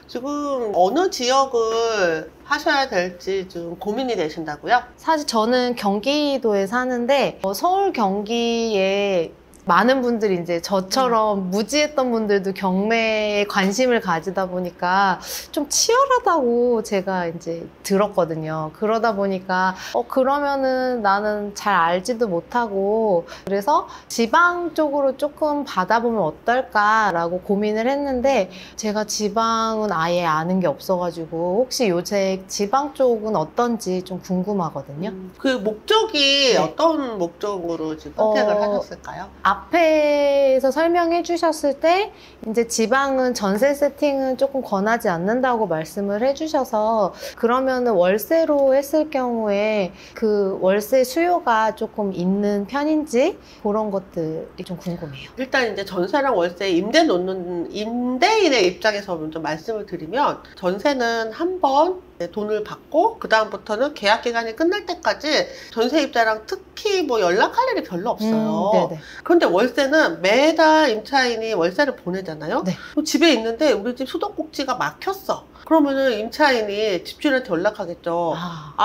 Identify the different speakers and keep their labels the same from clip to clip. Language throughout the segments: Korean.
Speaker 1: 지금 어느 지역을 하셔야 될지 좀 고민이 되신다고요?
Speaker 2: 사실 저는 경기도에 사는데 서울 경기에 많은 분들이 이제 저처럼 무지했던 분들도 경매에 관심을 가지다 보니까 좀 치열하다고 제가 이제 들었거든요. 그러다 보니까 그러면은 나는 잘 알지도 못하고 그래서 지방 쪽으로 조금 받아보면 어떨까라고 고민을 했는데 제가 지방은 아예 아는 게 없어가지고 혹시 요새 지방 쪽은 어떤지 좀 궁금하거든요.
Speaker 1: 그 목적이
Speaker 2: 네.
Speaker 1: 어떤 목적으로 지금 선택을 하셨을까요?
Speaker 2: 앞에서 설명해 주셨을 때 이제 지방은 전세 세팅은 조금 권하지 않는다고 말씀을 해 주셔서 그러면은 월세로 했을 경우에 그 월세 수요가 조금 있는 편인지 그런 것들이 좀 궁금해요.
Speaker 1: 일단 이제 전세랑 월세 임대 놓는 임대인의 입장에서 먼저 말씀을 드리면 전세는 한 번 돈을 받고 그 다음부터는 계약 기간이 끝날 때까지 전세입자랑 특히 뭐 연락할 일이 별로 없어요.
Speaker 2: 네네.
Speaker 1: 그런데 월세는 매달 임차인이 월세를 보내잖아요.
Speaker 2: 네.
Speaker 1: 집에 있는데 우리 집 수도꼭지가 막혔어. 그러면은 임차인이 집주인한테 연락하겠죠.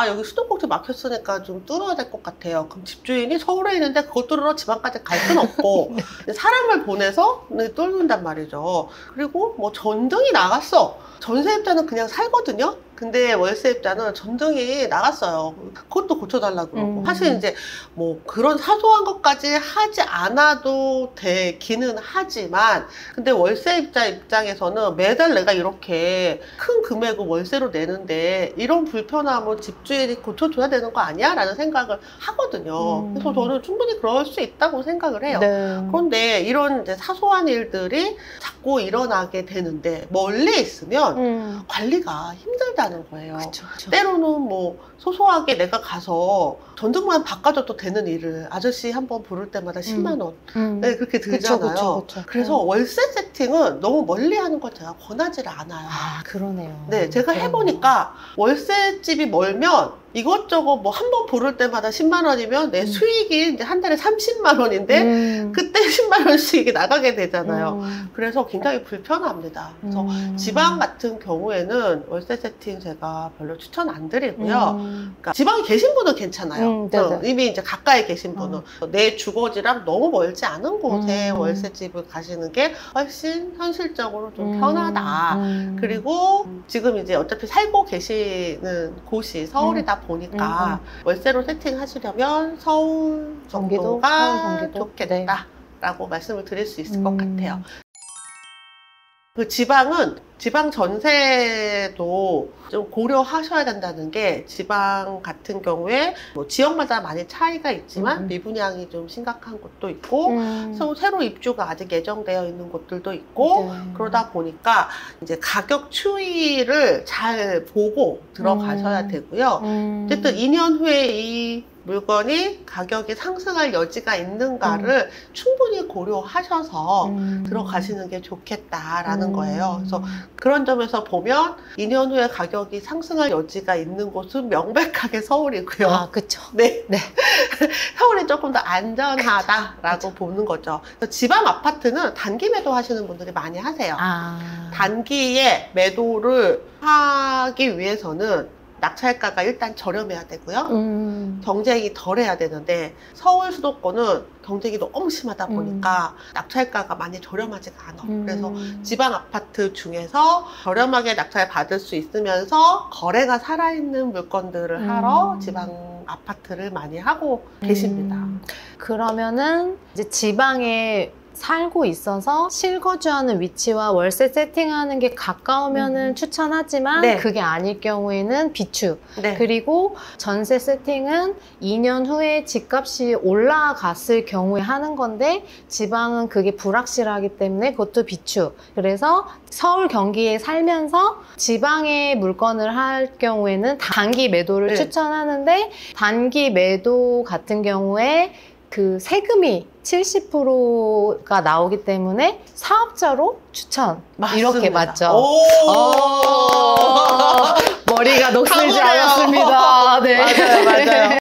Speaker 1: 여기 수도꼭지 막혔으니까 좀 뚫어야 될 것 같아요. 그럼 집주인이 서울에 있는데 그거 뚫으러 지방까지 갈 수는 없고 사람을 보내서 뚫는단 말이죠. 그리고 뭐 전등이 나갔어. 전세입자는 그냥 살거든요. 근데 월세입자는 전등이 나갔어요. 그것도 고쳐달라고 그러고. 사실 이제 뭐 그런 사소한 것까지 하지 않아도 되기는 하지만 근데 월세입자 입장에서는 매달 내가 이렇게 큰 금액을 월세로 내는데 이런 불편함을 집주인이 고쳐줘야 되는 거 아니야? 라는 생각을 하거든요. 그래서 저는 충분히 그럴 수 있다고 생각을 해요.
Speaker 2: 네.
Speaker 1: 그런데 이런 이제 사소한 일들이 자꾸 일어나게 되는데 멀리 있으면 관리가 힘들다는 거예요.
Speaker 2: 그쵸, 그쵸.
Speaker 1: 때로는 뭐 소소하게 내가 가서 전등만 바꿔줘도 되는 일을 아저씨 한번 부를 때마다 10만 원 네, 그렇게 들잖아요.
Speaker 2: 그쵸.
Speaker 1: 그래서 월세 세팅은 너무 멀리 하는 걸 제가 권하지를 않아요.
Speaker 2: 그러네요.
Speaker 1: 네, 제가 해보니까 월세집이 멀면 이것저것 뭐 한 번 부를 때마다 10만 원이면 내 수익이 이제 한 달에 30만 원인데 그때 10만 원씩 나가게 되잖아요. 그래서 굉장히 불편합니다. 그래서 지방 같은 경우에는 월세 세팅 제가 별로 추천 안 드리고요. 그러니까 지방에 계신 분은 괜찮아요. 이미 이제 가까이 계신 분은 내 주거지랑 너무 멀지 않은 곳에 월세집을 가시는 게 훨씬 현실적으로 좀 편하다. 그리고 지금 이제 어차피 살고 계시는 곳이 서울이다 보니까 월세로 세팅하시려면 서울 정도가 좋겠다라고 말씀을 드릴 수 있을 것 같아요. 그 지방은 지방 전세도 좀 고려하셔야 된다는 게 지방 같은 경우에 뭐 지역마다 많이 차이가 있지만 미분양이 좀 심각한 곳도 있고 새로 입주가 아직 예정되어 있는 곳들도 있고 그러다 보니까 이제 가격 추이를 잘 보고 들어가셔야 되고요. 어쨌든 2년 후에 이 물건이 가격이 상승할 여지가 있는가를 충분히 고려하셔서 들어가시는 게 좋겠다라는 거예요. 그래서 그런 점에서 보면 2년 후에 가격이 상승할 여지가 있는 곳은 명백하게 서울이고요.
Speaker 2: 그쵸.
Speaker 1: 네. 서울이 조금 더 안전하다라고 보는 거죠. 그래서 지방 아파트는 단기 매도 하시는 분들이 많이 하세요. 단기에 매도를 하기 위해서는 낙찰가가 일단 저렴해야 되고요. 경쟁이 덜해야 되는데 서울 수도권은 경쟁이 너무 심하다 보니까 낙찰가가 많이 저렴하지가 않아. 그래서 지방 아파트 중에서 저렴하게 낙찰 받을 수 있으면서 거래가 살아있는 물건들을 하러 지방 아파트를 많이 하고 계십니다.
Speaker 2: 그러면은 이제 지방에 살고 있어서 실거주하는 위치와 월세 세팅하는 게 가까우면은 추천하지만 그게 아닐 경우에는 비추. 그리고 전세 세팅은 2년 후에 집값이 올라갔을 경우에 하는 건데 지방은 그게 불확실하기 때문에 그것도 비추. 그래서 서울 경기에 살면서 지방에 물건을 할 경우에는 단기 매도를 추천하는데 단기 매도 같은 경우에 그 세금이 70%가 나오기 때문에 사업자로 추천.
Speaker 1: 맞습니다.
Speaker 2: 이렇게 맞죠? 머리가 녹슬지 않았습니다. 네.
Speaker 1: 맞아요.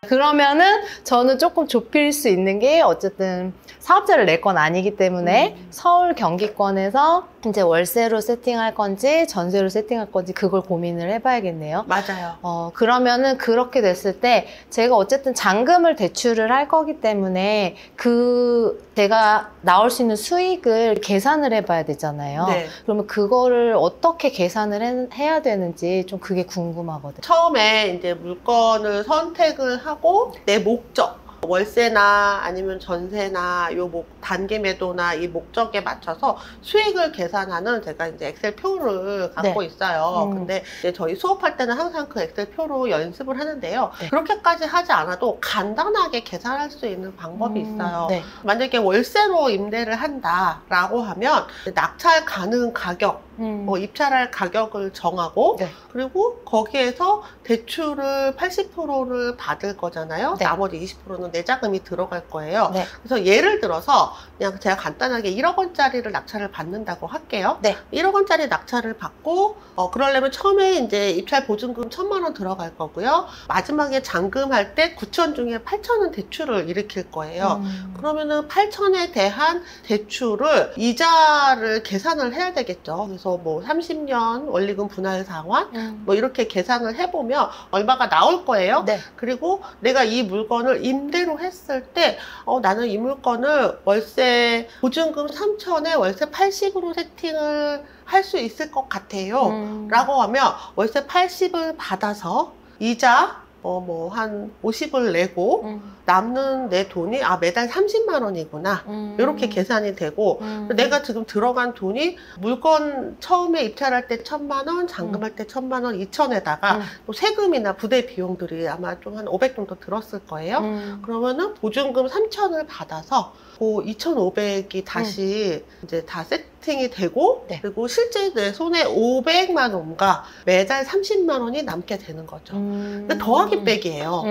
Speaker 2: 그러면은 저는 조금 좁힐 수 있는 게 어쨌든 사업자를 낼 건 아니기 때문에 서울 경기권에서 이제 월세로 세팅할 건지 전세로 세팅할 건지 그걸 고민을 해봐야겠네요.
Speaker 1: 맞아요.
Speaker 2: 그러면은 그렇게 됐을 때 제가 어쨌든 잔금을 대출을 할 거기 때문에 제가 나올 수 있는 수익을 계산을 해봐야 되잖아요.
Speaker 1: 네.
Speaker 2: 그러면 그거를 어떻게 계산을 해야 되는지 좀 그게 궁금하거든요.
Speaker 1: 처음에 이제 물건을 선택을 하고 내 목적, 월세나 아니면 전세나 단기 매도나 이 목적에 맞춰서 수익을 계산하는 제가 이제 엑셀 표를 갖고
Speaker 2: 네.
Speaker 1: 있어요. 근데 이제 저희 수업할 때는 항상 그 엑셀 표로 연습을 하는데요.
Speaker 2: 네.
Speaker 1: 그렇게까지 하지 않아도 간단하게 계산할 수 있는 방법이 있어요.
Speaker 2: 네.
Speaker 1: 만약에 월세로 임대를 한다라고 하면 낙찰 가능 가격, 입찰할 가격을 정하고
Speaker 2: 네.
Speaker 1: 그리고 거기에서 대출을 80%를 받을 거잖아요.
Speaker 2: 네.
Speaker 1: 나머지 20%는 내 자금이 들어갈 거예요.
Speaker 2: 네.
Speaker 1: 그래서 예를 들어서 그냥 제가 간단하게 1억 원짜리를 낙찰을 받는다고 할게요.
Speaker 2: 네.
Speaker 1: 1억 원짜리 낙찰을 받고 그러려면 처음에 이제 입찰 보증금 1,000만 원 들어갈 거고요. 마지막에 잔금할 때 9천 중에 8천은 대출을 일으킬 거예요. 그러면은 8천에 대한 대출을 이자를 계산을 해야 되겠죠. 그래서 뭐 30년 원리금 분할 상환 뭐 이렇게 계산을 해보면 얼마가 나올 거예요.
Speaker 2: 네.
Speaker 1: 그리고 내가 이 물건을 임대로 했을 때 나는 이 물건을 월세 보증금 3천에 월세 80으로 세팅을 할 수 있을 것 같아요. 라고 하면 월세 80을 받아서 이자 뭐 한 50을 내고 남는 내 돈이 매달 30만 원이구나 이렇게 계산이 되고 내가 지금 들어간 돈이 물건 처음에 입찰할 때 1,000만 원, 잔금할 때 1,000만 원, 2천에다가 또 세금이나 부대 비용들이 아마 좀 한 500 정도 들었을 거예요. 그러면은 보증금 3천을 받아서 그 2,500이 다시 이제 다 세팅이 되고
Speaker 2: 네.
Speaker 1: 그리고 실제 내 손에 500만 원과 매달 30만 원이 남게 되는 거죠. 근데 더하기 빼기예요.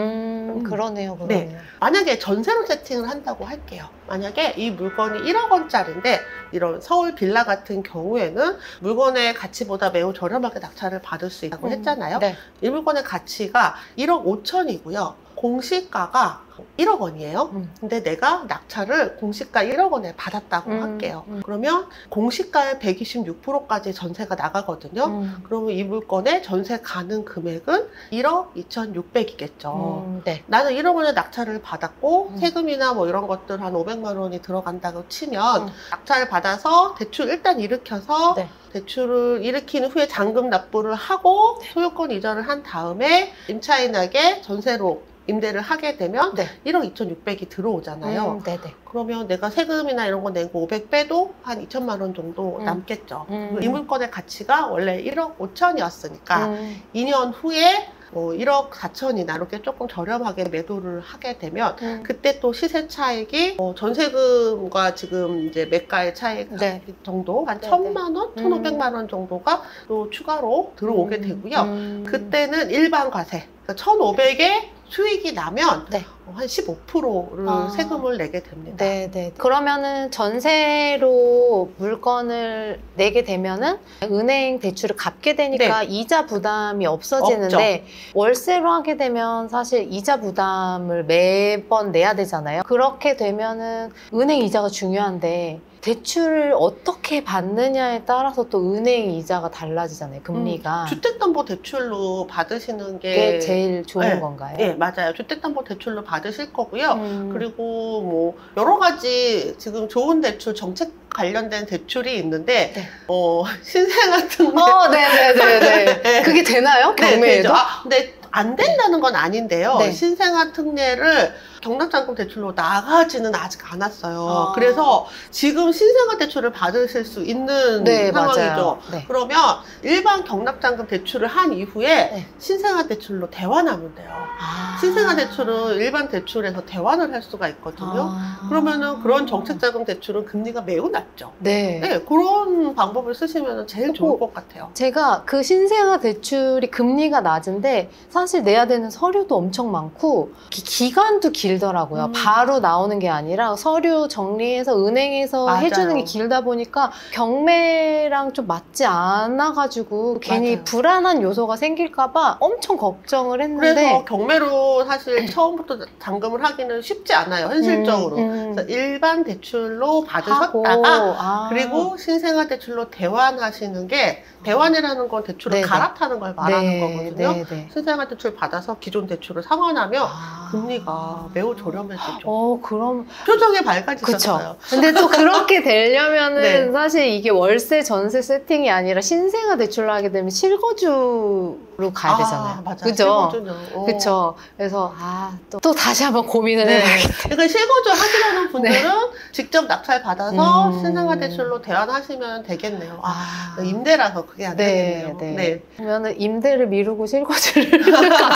Speaker 2: 그러네요.
Speaker 1: 네. 만약에 전세로 세팅을 한다고 할게요. 만약에 이 물건이 1억 원짜리인데 이런 서울 빌라 같은 경우에는 물건의 가치보다 매우 저렴하게 낙찰을 받을 수 있다고 했잖아요.
Speaker 2: 네.
Speaker 1: 이 물건의 가치가 1억 5천이고요. 공시가가 1억 원이에요. 근데 내가 낙찰을 공시가 1억 원에 받았다고 할게요. 그러면 공시가의 126%까지 전세가 나가거든요. 그러면 이 물건의 전세 가능 금액은 1억 2,600이겠죠.
Speaker 2: 네.
Speaker 1: 나는 1억 원에 낙찰을 받았고 세금이나 뭐 이런 것들 한 500만 원이 들어간다고 치면 낙찰을 받아서 대출 일단 일으켜서
Speaker 2: 네.
Speaker 1: 대출을 일으킨 후에 잔금 납부를 하고 소유권 이전을 한 다음에 임차인에게 전세로 임대를 하게 되면
Speaker 2: 네.
Speaker 1: 1억 2,600이 들어오잖아요.
Speaker 2: 네네.
Speaker 1: 그러면 내가 세금이나 이런 거 내고 500 빼도 한 2천만 원 정도 남겠죠. 이 물건의 가치가 원래 1억 5천이었으니까 2년 후에 1억 4천이나 이렇게 조금 저렴하게 매도를 하게 되면 그때 또 시세 차익이 전세금과 지금 이제 매가의 차익
Speaker 2: 네.
Speaker 1: 정도 한
Speaker 2: 네,
Speaker 1: 1,000만 원, 1,500만 원 정도가 또 추가로 들어오게 되고요. 그때는 일반 과세, 그러니까 1,500에 수익이 나면
Speaker 2: 네.
Speaker 1: 한 15%를 세금을 내게 됩니다.
Speaker 2: 네. 그러면은 전세로 물건을 내게 되면은 은행 대출을 갚게 되니까
Speaker 1: 네.
Speaker 2: 이자 부담이 없어지는데 없죠. 월세로 하게 되면 사실 이자 부담을 매번 내야 되잖아요. 그렇게 되면은 은행 이자가 중요한데 대출을 어떻게 받느냐에 따라서 또 은행 이자가 달라지잖아요. 금리가.
Speaker 1: 주택담보대출로 받으시는
Speaker 2: 게 제일 좋은
Speaker 1: 네,
Speaker 2: 건가요?
Speaker 1: 네, 맞아요. 주택담보대출로 받으실 거고요. 그리고 뭐 여러 가지 지금 좋은 대출, 정책 관련된 대출이 있는데
Speaker 2: 네.
Speaker 1: 신생 같은
Speaker 2: 네네네. 그게 되나요? 경매에도?
Speaker 1: 네, 근데 안 된다는 건 아닌데요.
Speaker 2: 네.
Speaker 1: 신생아 특례를 경락잔금 대출로 나가지는 아직 않았어요. 그래서 지금 신생아 대출을 받으실 수 있는 상황이죠.
Speaker 2: 네.
Speaker 1: 그러면 일반 경락잔금 대출을 한 이후에 신생아 대출로 대환하면 돼요. 신생아 대출은 일반 대출에서 대환을 할 수가 있거든요. 그러면은 그런 정책자금 대출은 금리가 매우 낮죠.
Speaker 2: 네.
Speaker 1: 그런 방법을 쓰시면 제일 좋을 것 같아요.
Speaker 2: 제가 그 신생아 대출이 금리가 낮은데 사실 내야 되는 서류도 엄청 많고 기간도 길고 길더라고요. 바로 나오는 게 아니라 서류 정리해서 은행에서
Speaker 1: 맞아요.
Speaker 2: 해주는 게 길다 보니까 경매랑 좀 맞지 않아가지고 괜히
Speaker 1: 맞아요.
Speaker 2: 불안한 요소가 생길까봐 엄청 걱정을 했는데
Speaker 1: 그래서 경매로 사실 처음부터 잔금을 하기는 쉽지 않아요. 현실적으로. 그래서 일반 대출로 받으셨다가 그리고 신생아 대출로 대환하시는 게 대환이라는 건 대출을
Speaker 2: 네네.
Speaker 1: 갈아타는 걸 말하는
Speaker 2: 네,
Speaker 1: 거거든요.
Speaker 2: 네네.
Speaker 1: 신생아 대출 받아서 기존 대출을 상환하면 금리가 매우 저렴해지죠.
Speaker 2: 그럼
Speaker 1: 표정이 밝아지셨어요.
Speaker 2: 그쵸. 근데 또 그렇게 되려면은
Speaker 1: 네.
Speaker 2: 사실 이게 월세 전세 세팅이 아니라 신생아 대출로 하게 되면 실거주로 가야 되잖아요.
Speaker 1: 맞아요.
Speaker 2: 그죠?
Speaker 1: 실거주요.
Speaker 2: 그쵸. 그래서 또 다시 한번 고민을 해봐야겠다.
Speaker 1: 그러니까 실거주 하시려는 분들은 직접 낙찰 받아서 신생아 대출로 대환하시면 되겠네요. 임대라서 그게 안 되겠네요.
Speaker 2: 그러면은 임대를 미루고 실거주를